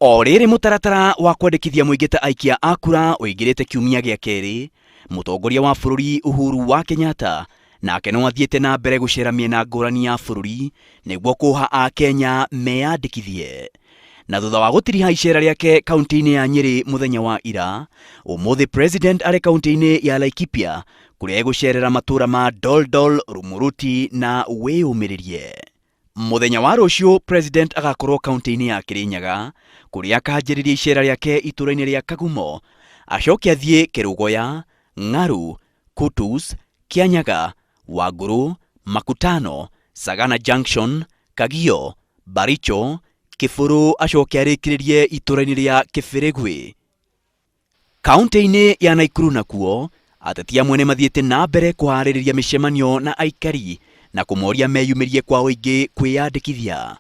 O rĩrĩ mũtaratara wa kwandĩkithia mũingĩ ta aikia a kura ũingĩrĩte kiumia gĩa kerĩ, mũtongoria wa bũrũri Uhuru wa Kenyatta nake no athiĩte na mbere gũcera mĩena ngũrani ya bũrũri nĩguo kũha a Kenya meyandĩkithie. Na thutha wa gũtiriha icera rĩake kaunti-inĩ ya Nyeri mũthenya wa ira, ũmũthĩ president arĩ kaunti-inĩ ya Laikipia kũrĩa egũcerera matũũra ma Doldol, Rumuruti na Wĩyũmĩrĩrie. Mũthenya wa rũciũ president agakorwo kaunti-inĩ ya Kirinyaga kũrĩa akahanjĩrĩria icera rĩake itũũra-inĩ rĩa Kagumo, acoke athiĩ Kerugoya, Ng'aru, Kutus, Kianyaga, Wangũrũ, Makutano, Sagana Junction, Kagio, Baricho, Kĩbũrũ, acoke arĩkĩrĩrie itũũra-inĩ rĩa Kĩbĩrĩgwi. Kaunti-inĩ ya Nakuru nakuo, ateti amwe nĩ mathiĩte na mbere kũharĩrĩria mĩcemanio na aikari na kũmoria meyumĩrie kwa ũingĩ kwĩyandĩkithia.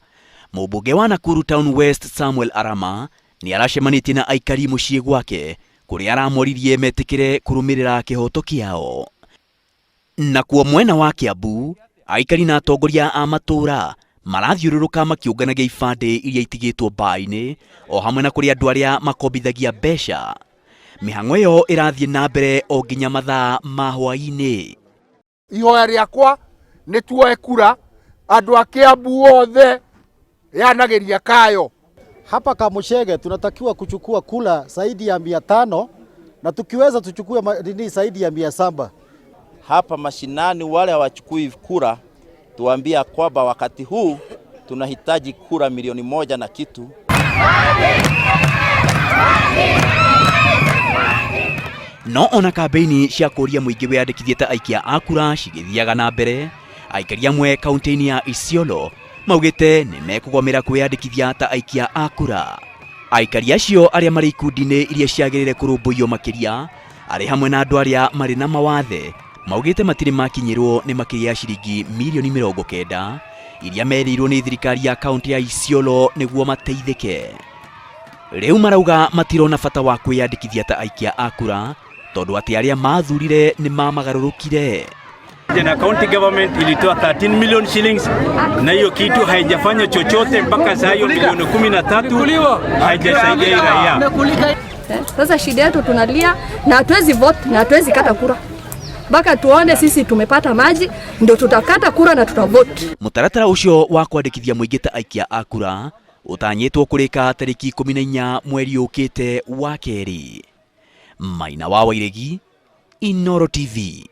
Mũmbunge wa Nakuru Town West Samuel Arama nĩ aracemanĩtie na aikari mũciĩ gwake kũrĩa aramoririe metĩkĩre kũrũmĩrĩra kĩhoto kĩao. Nakuo mwena wa Kiambu, aikari na atongoria a matũũra marathiũrũrũka makĩũnganagia ibandĩ iria itigĩtwo mbaa-inĩ o hamwe na kũrĩ andũ arĩa makombithagia mbeca. Mĩhang'o ĩyo ĩrathiĩ na mbere o nginya mathaa ma hwaĩ-inĩ. Ihoya rĩakwa nĩ tuoe kura, andũ a Kiambu othe yanagĩria kayo. Hapa Kamushege tunatakiwa kuchukua kula zaidi ya 500 na tukiweza tuchukue zaidi ya 700. Hapa mashinani wale hawachukui kura, tuambia kwamba wakati huu tunahitaji kura 1,000,000 na kitu. No ona kambeini cia kũria mũingĩ wĩyandĩkithie ta aikia a kura cigĩthiaga na mbere, aikari amwe kaunti-inĩ ya Isiolo maugĩte nĩ mekũgomera kwĩyandĩkithia ta aikia a kura. Aikari acio arĩa marĩ ikundi-inĩ iria ciagĩrĩire kũrũmbũiyo makĩria, arĩ hamwe na andũ arĩa marĩ na mawathe, maugĩte matirĩ makinyĩrwo nĩ makĩria ya ciringi mirioni 90 iria merĩirwo nĩ thirikari ya kaunti ya Isiolo nĩguo mateithĩke. Rĩu marauga matirona bata wa kwĩyandĩkithia ta aikia a kura tondũ atĩ arĩa mathurire nĩ mamagarũrũkire. Na county government ilitoa 13 million shillings na hiyo kitu haijafanya chochote mpaka saa hiyo milioni 13 haijasaidia raia. Sasa shida yetu tunalia na hatuwezi vote na hatuwezi kata kura. Mpaka tuone sisi tumepata maji ndio tutakata kura na tutavote. Mũtaratara ũcio wa kwandĩkithia mũingĩ ta aikia a kura ũtanyĩtwo kũrĩka tarĩki 14 mweri ũkĩte wa kerĩ. Maina wa Wairegi, Inooro TV.